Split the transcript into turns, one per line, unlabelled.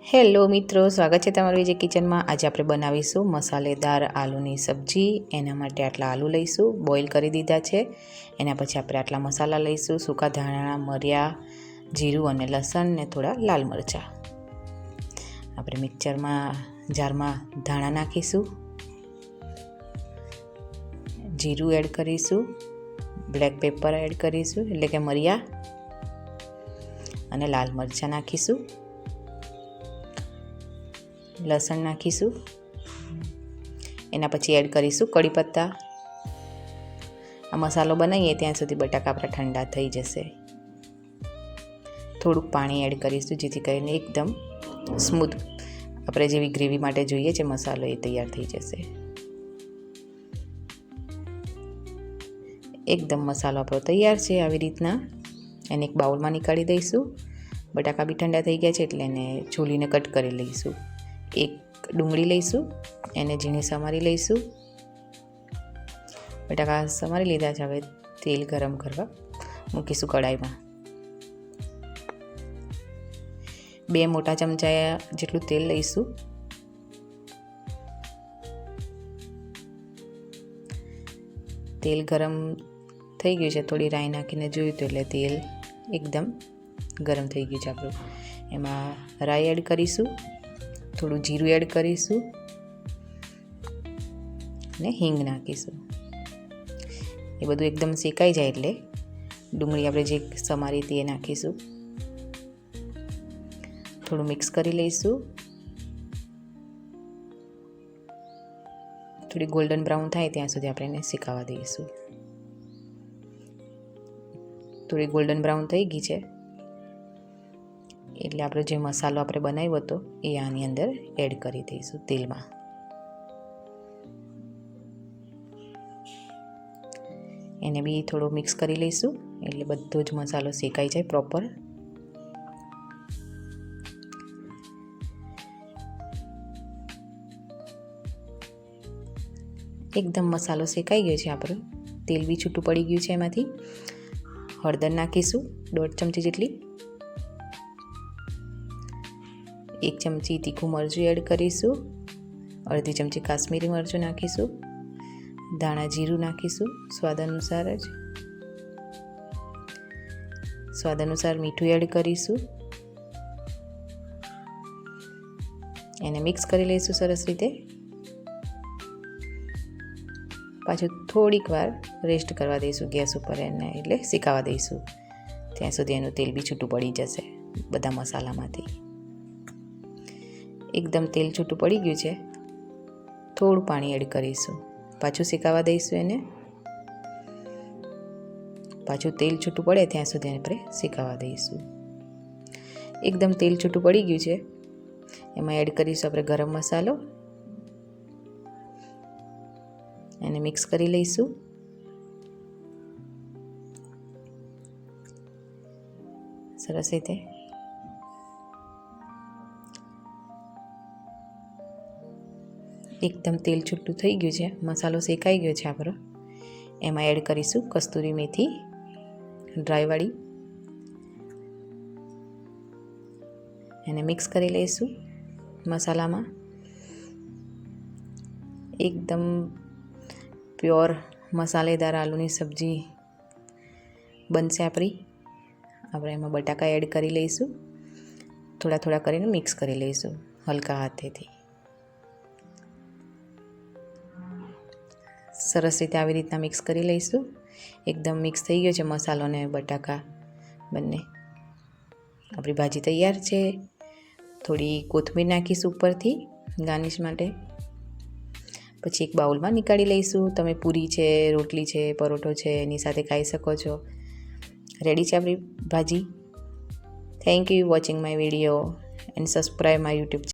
Hello મિત્રો, સ્વાગત છે તમારું વિજય કિચનમાં। આજે આપણે બનાવીશું મસાલેદાર આલુની સબ્જી। એના માટે આટલા આલુ લઈશું, બોઇલ કરી દીધા છે। એના પછી આપણે આટલા મસાલા લઈશું, સૂકા ધાણા, મરિયા, જીરું અને લસણ ને થોડા લાલ મરચાં। આપણે મિક્સરમાં જારમાં ધાણા નાખીશું, જીરું એડ કરીશું, બ્લેક પેપર એડ કરીશું એટલે કે મરિયા, અને લાલ મરચાં નાખીશું, લસણ નાખીશું। એના પછી એડ કરીશું કડી પત્તા। આ મસાલો બનાવીએ ત્યાં સુધી બટાકા આપણા ઠંડા થઈ જશે। થોડુંક પાણી એડ કરીશું જેથી કરીને એકદમ સ્મૂથ આપણે જેવી ગ્રેવી માટે જોઈએ છે મસાલો એ તૈયાર થઈ જશે। એકદમ મસાલો આપણો તૈયાર છે। આવી રીતના એને એક બાઉલમાં નીકાળી દઈશું। બટાકા બી ઠંડા થઈ ગયા છે એટલે એને છોલીને કટ કરી લઈશું। એક ડુંગળી લઈશું, એને ઝીણી સમારી લઈશું। બટાકા સમારી લીધા છે, હવે તેલ ગરમ કરવા મૂકીશું કડાઈમાં। 2 મોટા ચમચા જેટલું તેલ લઈશું। તેલ ગરમ થઈ ગયું છે, થોડી રાઈ નાખીને જોયું તો એટલે તેલ એકદમ ગરમ થઈ ગયું છે આપણું। એમાં રાઈ એડ કરીશું, થોડું જીરું એડ કરીશું અને હિંગ નાખીશું। એ બધું એકદમ શેકાઈ જાય એટલે ડુંગળી આપણે જે સમારી હતી એ નાખીશું। થોડું મિક્સ કરી લઈશું। થોડી ગોલ્ડન બ્રાઉન થાય ત્યાં સુધી આપણે એને શેકાવા દઈશું। થોડી ગોલ્ડન બ્રાઉન થઈ ગઈ છે એટલે આપણો જે મસાલો આપણે બનાવ્યો હતો એ આની અંદર એડ કરી દઈશું તેલમાં। એને બી થોડો મિક્સ કરી લઈશું એટલે બધો જ મસાલો શેકાઈ જાય પ્રોપર। એકદમ મસાલો શેકાઈ ગયો છે આપણો, તેલ બી છૂટું પડી ગયું છે। એમાંથી હળદર નાખીશું 1.5 ચમચી જેટલી, 1 ચમચી તીખું મરચું એડ કરીશું, અડધી ચમચી કાશ્મીરી મરચું નાખીશું, ધાણા જીરું નાખીશું સ્વાદ અનુસાર મીઠું એડ કરીશું। એને મિક્સ કરી લઈશું સરસ રીતે। પાછું થોડીક વાર રેસ્ટ કરવા દઈશું ગેસ ઉપર એને, એટલે શેકાવા દઈશું ત્યાં સુધી એનું તેલ બી છૂટું પડી જશે બધા મસાલામાંથી। એકદમ તેલ છૂટું પડી ગયું છે, થોડું પાણી એડ કરીશું, પાછું શેકાવા દઈશું એને। પાછું તેલ છૂટું પડે ત્યાં સુધી આપણે શેકાવા દઈશું। એકદમ તેલ છૂટું પડી ગયું છે, એમાં એડ કરીશું આપણે ગરમ મસાલો, એને મિક્સ કરી લઈશું। સરસ રીતે એકદમ તેલ છૂટું થઈ ગયું છે, મસાલો શેકાઈ ગયો છે આપણો। એમાં એડ કરીશું કસ્તુરી મેથી ડ્રાયવાળી, એને મિક્સ કરી લઈશું મસાલામાં। એકદમ પ્યોર મસાલેદાર આલુની સબ્જી બનશે આપણી। આપણે એમાં બટાકા એડ કરી લઈશું, થોડા થોડા કરીને મિક્સ કરી લઈશું હલકા હાથેથી। સરસ રીતે આવી રીતના મિક્સ કરી લઈશું। એકદમ મિક્સ થઈ ગયો છે મસાલો અને બટાકા બંને। આપણી ભાજી તૈયાર છે। થોડી કોથમીર નાખીશું ઉપરથી ગાર્નિશ માટે। પછી એક બાઉલમાં નીકાળી લઈશું। તમે પૂરી છે, રોટલી છે, પરોઠો છે એની સાથે ખાઈ શકો છો। રેડી છે આપણી ભાજી। Thank you watching my video and subscribe my YouTube channel.